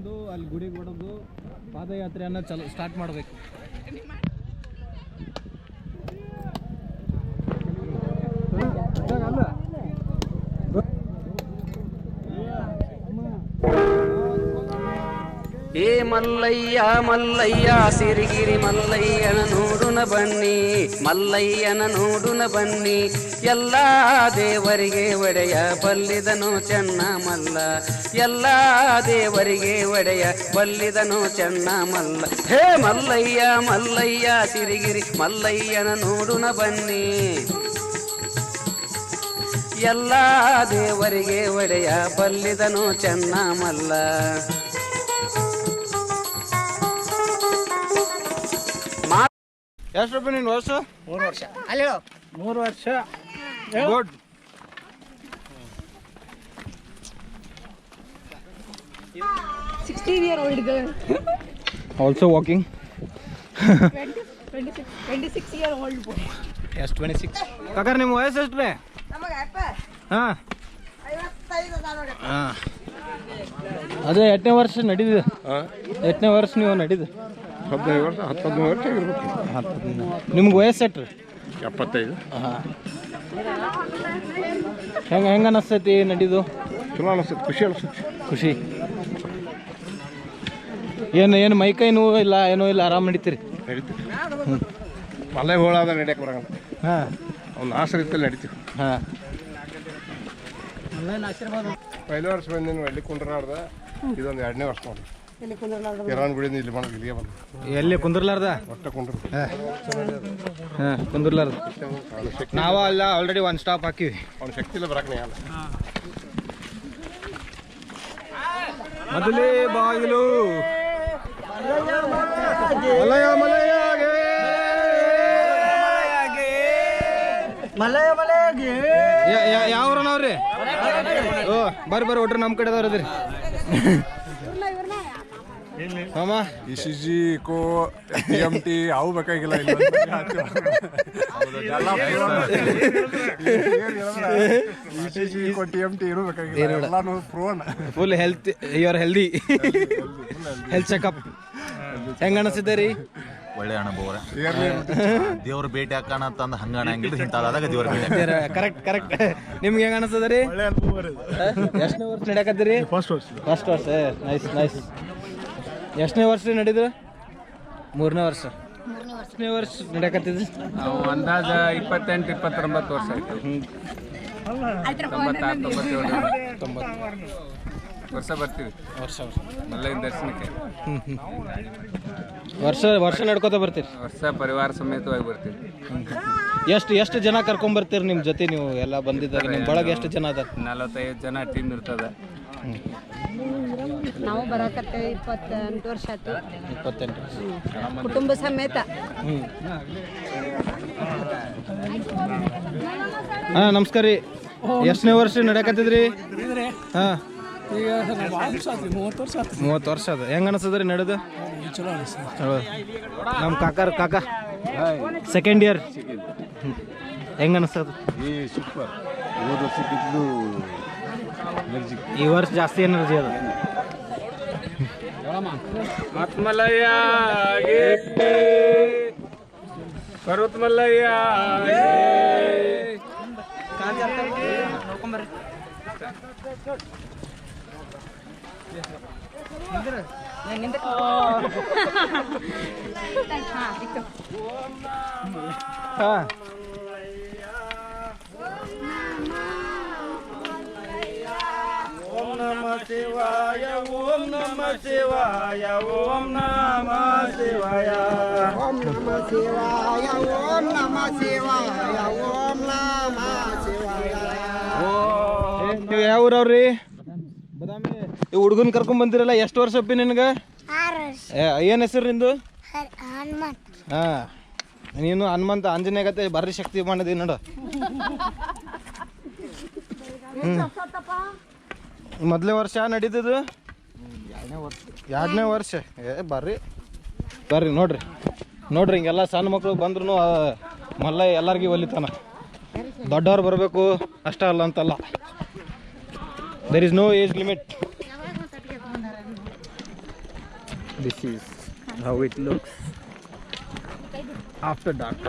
ಬಂದು ಅಲ್ಲಿ ಗುಡಿಗೆ ಹೊಡೆದು ಪಾದಯಾತ್ರೆಯನ್ನು ಸ್ಟಾರ್ಟ್ ಮಾಡಬೇಕು. ಏ ಮಲ್ಲಯ್ಯ ಮಲ್ಲಯ್ಯ ಸಿರಿಗಿರಿ ಮಲ್ಲಯ್ಯನ ನೋಡುನ ಬನ್ನಿ, ಮಲ್ಲಯ್ಯನ ನೋಡುನ ಬನ್ನಿ. ಎಲ್ಲ ದೇವರಿಗೆ ಒಡೆಯ ಬಲ್ಲಿದನು ಚೆನ್ನ ಮಲ್ಲ, ಎಲ್ಲ ದೇವರಿಗೆ ಒಡೆಯ ಬಲ್ಲಿದನು ಚೆನ್ನ ಮಲ್ಲ. ಹೇ ಮಲ್ಲಯ್ಯ ಮಲ್ಲಯ್ಯ ಸಿರಿಗಿರಿ ಮಲ್ಲಯ್ಯನ ನೋಡುನ ಬನ್ನಿ, ಎಲ್ಲ ದೇವರಿಗೆ ಒಡೆಯ ಬಲ್ಲಿದನು ಚೆನ್ನ ಮಲ್ಲ. ಎಷ್ಟು ರೂಪಾಯಿ ನಿನ್ನ ವರ್ಷ? 3 ವರ್ಷ. ಅಲ್ಲಿ 3 ವರ್ಷ. ಗುಡ್.16-year-old girl. Also walking. 26-year-old boy. Yes, 26. ಕಾಕರ್ ನಿಮ್ಮ ವಯಸ್ಸು ಎಷ್ಟು ರೀ? ಹಾಂ ಹಾಂ ಅದೇ 8ನೇ ವರ್ಷ ನಡೀದು. 8ನೇ ವರ್ಷ ನೀವು ನಡೀದು. 15 ವರ್ಷ 19 ವರ್ಷ ಇರ್ಬೇಕು. ನಿಮ್ಗೆ ವಯಸ್ಸು ಎಷ್ಟು ರೀ? 75. ಹಾಂ ಹೆಂಗೆ ಅನ್ನಿಸ್ತೈತಿ ನಡೀದು? ಚಲೋ ಅನಿಸ್ತೈತಿ, ಖುಷಿ ಅನಿಸ್ತೈತಿ. ಖುಷಿ. ಏನು ಮೈಕೈ ನೋವು ಇಲ್ಲ, ಏನೂ ಇಲ್ಲ, ಆರಾಮ್ ನಡೀತೀರಿ? ನಡೀತೀವಿ. ಮಲ್ಲೆ ಹೋಳಾದ ನಡಿಯಕ್ಕೆ ಬರೋಲ್ಲ. ಹಾಂ ಅವ್ನು ಆಸರಿತ್ತಲ್ಲಿ ನಡೀತೀವಿ. ಹಾಂ ಪೈಲೆ ವರ್ಷ ಬಂದಿನ ಎಲ್ಲಿ ಕುಂಡ್ರಾಡ್ದ, ಇದೊಂದು 2ನೇ ವರ್ಷ ನೋಡಿ. ಕಿರಾನ್ ಗುಡಿಯಿಂದ ಇಲ್ಲಿ ಬಂದು ಇಲ್ಲಿಗೆ ಬಂದು ಎಲ್ಲಿ ಕುಂದ್ರಲಾರ್ದ? ಒಟ್ಟ ಕುಂಡ್ರು. ಹಾಂ ಕುಂದ್ರಲಾರ್ದ. ನಾವು ಅಲ್ಲ ಆಲ್ರೆಡಿ ಒಂದು ಸ್ಟಾಪ್ ಹಾಕಿವಿ. ಅವ್ನ ಶಕ್ತಿ ಇಲ್ಲ ಬರಕ್ಕೆ ಆಗಲ್ಲ. ಮೊದಲೇ ಬಾಗಿಲು ಮಲಯ ಮಲಯಾಗೆ ಮಲಯ ಮಲಯಾಗೆ ಯಾವ್ರನವ್ರಿ? ಓ ಬರ್ರಿ ಒಟ್ರು ನಮ್ಮ ಕಡೆ ಅದಾವ್ರದ್ರಿ. ಮಾಮ ECG ಕೋ TMT ಅವು ಬೇಕಾಗಿಲ್ಲ. ECG ಕೋ TMT ಏನೂ ಬೇಕಾಗಿಲ್ಲ, ಎಲ್ಲಾನು ಪ್ರೋನ್. Full health, you are healthy. Health checkup ಹೆಂಗ ಅನಿಸಿದೆ ರೀ? ಒಳ್ಳೆ ಅನುಭವ. ದೇವ್ರ ಭೇಟಿ ಹಾಕೋಣ ಅಂತಂದು ಹಂಗ ಅನ್ನಂಗಿಲ್ಲ, ಇಂಥದಾಗ ದೇವ್ರ ಭೇಟಿ. ಕರೆಕ್ಟ್. ನಿಮ್ಗೆ ಹೆಂಗ ಅನಿಸ್ತದ ರೀ? ಎಷ್ಟನೇ ವರ್ಷ ನಡೆಯಕತ್ತೀರಿ? ಫಸ್ಟ್ ವರ್ಷ. ನೈಸ್. ಎಷ್ಟನೇ ವರ್ಷ ರೀ ನಡೀದು? 3ನೇ ವರ್ಷ. 3ನೇ ವರ್ಷ ನಡೆಯಕತ್ತಿದ್ರಿ? ಅಂದಾಜ 28-29 ವರ್ಷ ಆಯ್ತು. 96-97 ವರ್ಷ ಬರ್ತೀವಿ. ಮಲ್ಲಯ್ಯನ ದರ್ಶನಕ್ಕೆ ವರ್ಷ ನಡ್ಕೋತ ಬರ್ತೀರಿ? ವರ್ಷ ಪರಿವಾರ ಸಮೇತವಾಗಿ ಬರ್ತೀವಿ. ಎಷ್ಟು ಜನ ಕರ್ಕೊಂಡ್ ಬರ್ತೀರಿ ನಿಮ್ಮ ಜೊತೆ? ನೀವು ಎಲ್ಲ ಬಂದಿದ್ದಾರೆ, ನಿಮ್ಮ ಬಳಗ ಎಷ್ಟು ಜನ ಅದ? 45 ಜನ ಟೀಮ್ ಇರ್ತದೆ. ನಾವು ಬರಾಕತ್ತೇವೆ 28 ವರ್ಷ ಆಯ್ತು. 28 ಕುಟುಂಬ ಸಮೇತ. ಹಾಂ ನಮಸ್ಕಾರ ರೀ. ಎಷ್ಟನೇ ವರ್ಷ ನಡೆಯಕತ್ತಿದ್ರಿ? ಹಾಂ 30 ವರ್ಷ ಅದ. ಹೆಂಗೆ ಅನಿಸ್ತದ ರೀ ನಡೆದು? ಚಲೋ. ನಮ್ಮ ಕಾಕ ಸೆಕೆಂಡ್ ಇಯರ್. ಹೆಂಗೆ ಅನಿಸ್ತದ? ಸೂಪರ್. ಈ ವರ್ಷ ಜಾಸ್ತಿ ಎನರ್ಜಿ ಅದ. ಮಲ್ಲಯ್ಯ ಪರ್ವತ ಮಲ್ಲಯ್ಯ ಹಾಂ ಓಂ ನಮಃ ಶಿವಾಯ, ಓಂ ನಮಃ ಶಿವಾಯ, ಓಂ ನಮಃ ಶಿವಾಯ, ಓಂ ನಮಃ ಶಿವಾಯ, ಓಂ ನಮಃ ಶಿವಾಯ, ಓಂ ನಮಃ ಶಿವಾಯ. ನೀವು ಯಾವ ಊರವ್ರಿ? ಬದಾಮಿ. ಈ ಹುಡುಗನ್ ಕರ್ಕೊಂಡ್ ಬಂದಿರಲ್ಲ, ಎಷ್ಟು ವರ್ಷ ಅಪ್ಪಿ ನಿನಗೆ? 6 ವರ್ಷ. ಏನು ಹೆಸರು ನಿಂದು? ಹನುಮಂತ್. ಹಾಂ ನೀನು ಹನುಮಂತ ಆಂಜನೇಯಗತ್ತೆ ಬರ್ರಿ ಶಕ್ತಿ ಮಾಡಿದಿ ನೋಡು. ಮೊದಲೇ ವರ್ಷ ನಡೀತದು? 2ನೇ ವರ್ಷ. ಬರ್ರಿ ನೋಡ್ರಿ ಹಿಂಗೆಲ್ಲ ಸಣ್ಣ ಮಕ್ಕಳು ಬಂದ್ರು ಮಲ್ಲ ಎಲ್ಲರಿಗೂ ಒಲಿತಾನ. ದೊಡ್ಡವ್ರು ಬರಬೇಕು ಅಷ್ಟ ಅಲ್ಲ ಅಂತಲ್ಲ. There is no age limit. This is how it looks after dark.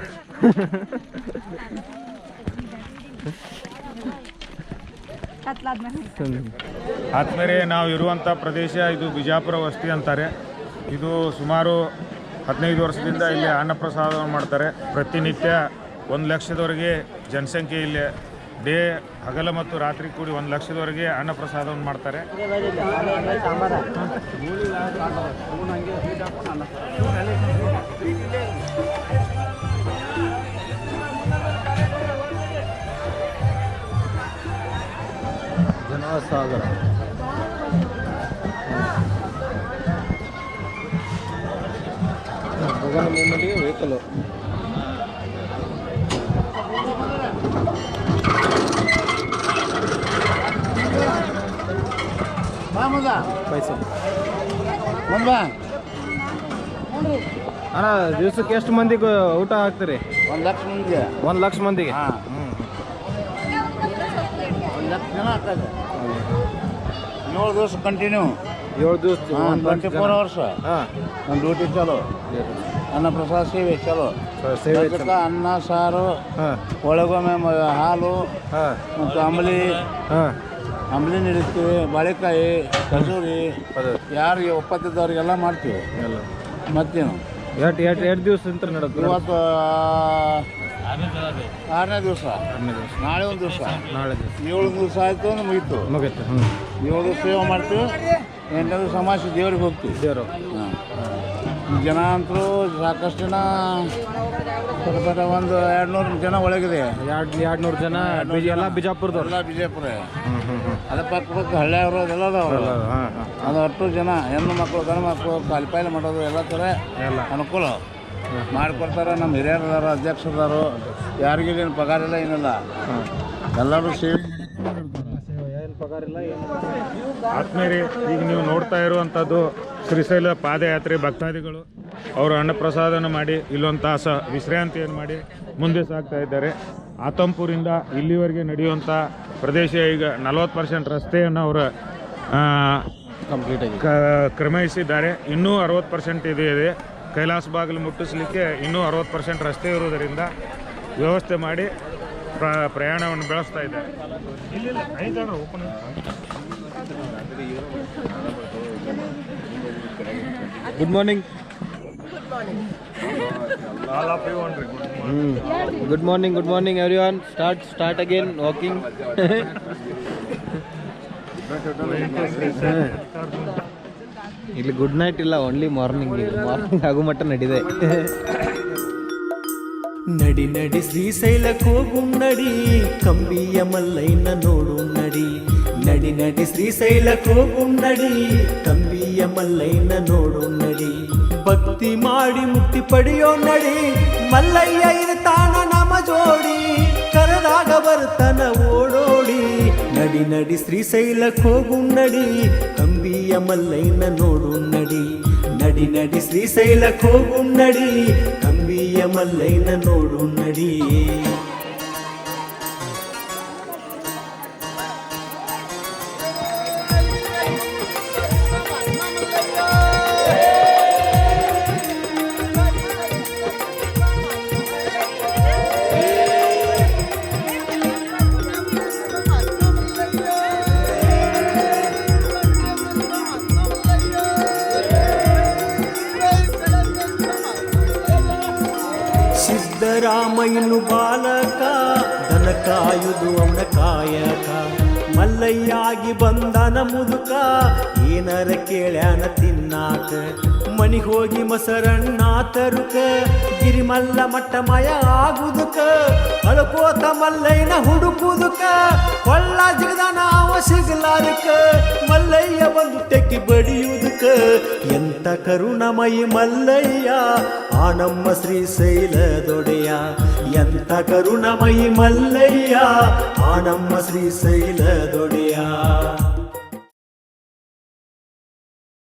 ಆದ್ಮೇಲೆ ನಾವು ಇರುವಂಥ ಪ್ರದೇಶ ಇದು ಬಿಜಾಪುರ ವಸ್ತಿ ಅಂತಾರೆ. ಇದು ಸುಮಾರು 15 ವರ್ಷದಿಂದ ಇಲ್ಲಿ ಅನ್ನಪ್ರಸಾದವನ್ನು ಮಾಡ್ತಾರೆ. ಪ್ರತಿನಿತ್ಯ 1 ಲಕ್ಷದವರೆಗೆ ಜನಸಂಖ್ಯೆ ಇಲ್ಲಿ ಡೇ ಹಗಲ ಮತ್ತು ರಾತ್ರಿ ಕೂಡಿ 1 ಲಕ್ಷದವರೆಗೆ ಅನ್ನಪ್ರಸಾದವನ್ನು ಮಾಡ್ತಾರೆ. ಜನಸಾಗರ ಮೂಮೆಂಟಿಗೆ ವೆಹಿಕಲು ಪೈಸೆ ಅಣ್ಣ ದಿವ್ಸಕ್ಕೆ ಎಷ್ಟು ಮಂದಿಗೆ ಊಟ ಹಾಕ್ತೀರಿ? 1 ಲಕ್ಷ ಮಂದಿಗೆ 1 ಲಕ್ಷ ಮಂದಿಗೆ. 1 ಲಕ್ಷ ಜನ ಆಗ್ತದೆ. 7 ದಿವಸ ಕಂಟಿನ್ಯೂ 7 ದಿವಸ 24 ಅವರ್ಸ್ ನಮ್ಮ ಡ್ಯೂಟಿ ಚಲೋ. ಅನ್ನಪ್ರಸಾದ ಸೇವೆ ಚಲೋ. ಸೇವೆ ಅನ್ನ ಸಾರು, ಒಳಗೊಮ್ಮೆ ಹಾಲು ಮತ್ತು ಅಂಬಲಿ ನೀಡುತ್ತೀವಿ. ಬಾಳೆಕಾಯಿ, ಖಜೂರಿ, ಯಾರಿಗೆ ಒಪ್ಪತ್ತಿದ್ದವ್ರಿಗೆಲ್ಲ ಮಾಡ್ತೀವಿ. ಮತ್ತೇನು ಎರಡು ದಿವಸ ಅಂತ ನಡೆಯುತ್ತೆ. ಇವತ್ತು 6ನೇ ದಿವಸ, ನಾಳೆ ಒಂದು ದಿವಸ, 7 ದಿವಸ ಆಯಿತು ಅಂದ್ರೆ ಮುಗೀತು. 7 ದಿವಸ ಸೇವೆ ಮಾಡ್ತೀವಿ. 8ನೇ ದಿವಸ ಅಮಾವಾಸ್ಯೆ ದೇವ್ರಿಗೆ ಹೋಗ್ತೀವಿ. ಜನ ಅಂತರೂ ಸಾಕಷ್ಟು ಜನ, ಒಂದು 200 ಜನ ಒಳಗಿದೆ. 200 ಜನ ಎಲ್ಲ ಬಿಜಾಪುರದವ್ರು. ಎಲ್ಲ ಬಿಜಾಪುರ. ಅದ ಪಕ್ಕ ಹಳ್ಳಿಯವರು ಅದೆಲ್ಲ ಅದಾವ್ರು. ಅದು ಅಷ್ಟು ಜನ ಹೆಣ್ಣು ಮಕ್ಕಳು, ಗಂಡು ಮಕ್ಕಳು, ಕಾಲಿಪಾಯಿಲೆ ಮಾಡೋದು ಎಲ್ಲ ಥರ ಅನುಕೂಲ ಮಾಡಿಕೊಡ್ತಾರೆ. ನಮ್ಮ ಹಿರಿಯರದಾರು, ಅಧ್ಯಕ್ಷರದಾರು, ಯಾರಿಗೇನು ಪಗಾರ ಇಲ್ಲ, ಏನಿಲ್ಲ. ಎಲ್ಲರೂ ಸೇವೆ ಆದ್ಮೇಲೆ ಈಗ ನೀವು ನೋಡ್ತಾ ಇರುವಂಥದ್ದು ಶ್ರೀಶೈಲ ಪಾದಯಾತ್ರೆ ಭಕ್ತಾದಿಗಳು ಅವರು ಅನ್ನಪ್ರಸಾದನ ಮಾಡಿ ಇಲ್ಲೊಂದು ತಾಸು ವಿಶ್ರಾಂತಿಯನ್ನು ಮಾಡಿ ಮುಂದೆ ಸಾಗ್ತಾ ಇದ್ದಾರೆ. ಆತಂಪುರಿಂದ ಇಲ್ಲಿವರೆಗೆ ನಡೆಯುವಂಥ ಪ್ರದೇಶ ಈಗ 40% ರಸ್ತೆಯನ್ನು ಅವರು ಕಂಪ್ಲೀಟಾಗಿ ಕ್ರಮಿಸಿದ್ದಾರೆ. ಇನ್ನೂ 60% ಇದೆ. ಕೈಲಾಸ ಬಾಗಿಲು ಮುಟ್ಟಿಸಲಿಕ್ಕೆ ಇನ್ನೂ 60% ರಸ್ತೆ ಇರುವುದರಿಂದ ವ್ಯವಸ್ಥೆ ಮಾಡಿ ಪ್ರಯಾಣವನ್ನು ಬೆಳೆಸ್ತಾ ಇದ್ದಾರೆ. Good morning. Good morning everyone. Start again walking. ಇಲ್ಲಿ ಗುಡ್ ನೈಟ್ ಇಲ್ಲ, ಓನ್ಲಿ ಮಾರ್ನಿಂಗ್ ಆಗೋ ಮಟ್ಟ ನಡಿದೆ. ನಡಿ ನಡಿ ಶ್ರೀಶೈಲಕ್ಕೆ ಹೋಗು ನಡಿ, ಕಂಬಿಯ ಮಲ್ಲಯ್ಯನ ನೋಡು ನಡಿ. ನಡಿ ನಡಿ ಶ್ರೀಶೈಲಕ್ಕೆ ಹೋಗು ನಡಿ, ಕಂಬಿಯ ಮಲ್ಲಯ್ಯನ ನೋಡು ನಡಿ. ಭಕ್ತಿ ಮಾಡಿ ಮುಕ್ತಿ ಪಡೆಯೋ ನಡಿ, ಮಲ್ಲಯ್ಯ ಇರ್ತಾನ ನಮ ಜೋಡಿ. ಕರೆದಾಗ ಬರ್ತಾನ ಓಡೋಡಿ. ನಡಿ ನಡಿ ಶ್ರೀಶೈಲಕ್ಕೆ ಹೋಗು ನಡಿ, ಕಂಬಿಯ ಮಲ್ಲಯ್ಯನ ನೋಡು ನಡಿ. ನಡಿ ನಡಿ ಶ್ರೀಶೈಲಕ್ಕೆ ಹೋಗು ನಡಿ, ಕಂಬಿಯ ಮಲ್ಲಯ್ಯನ ನೋಡು ನಡಿ. ಸಿದ್ದರಾಮಯ್ಯನು ಬಾಲಕ, ದನ ಕಾಯುದು ಅವನ ಕಾಯಕ. ಮಲ್ಲಯ್ಯಾಗಿ ಬಂದನ ಮುದುಕ, ಏನರ ಕೇಳ್ಯಾನ ತಿನ್ನಾಕ. ಮನಿಗೆ ಹೋಗಿ ಮೊಸರನ್ನ ತರುಕ, ಗಿರಿಮಲ್ಲ ಮಟ್ಟ ಮಯ ಆಗುದಕ. ಅಳ್ಕೋತ ಮಲ್ಲಯ್ಯನ ಹುಡುಕುದಕ, ಕೊಳ್ಳ ಜಿಗದ ನಾವ ಸಿಗಲಾರಕ. ಮಲ್ಲಯ್ಯ ಬಂದು ತೆಕ್ಕಿ ಬಡಿಯುವುದಕ, ಎಂತ ಕರುಣಮಯಿ ಮಲ್ಲಯ್ಯ ಆ ನಮ್ಮ ಶ್ರೀಶೈಲದೊಡೆಯ. ಎಂತ ಕರುಣಮಯಿ ಮಲ್ಲಯ್ಯ ಆ ನಮ್ಮ ಶ್ರೀಶೈಲದೊಡೆಯ.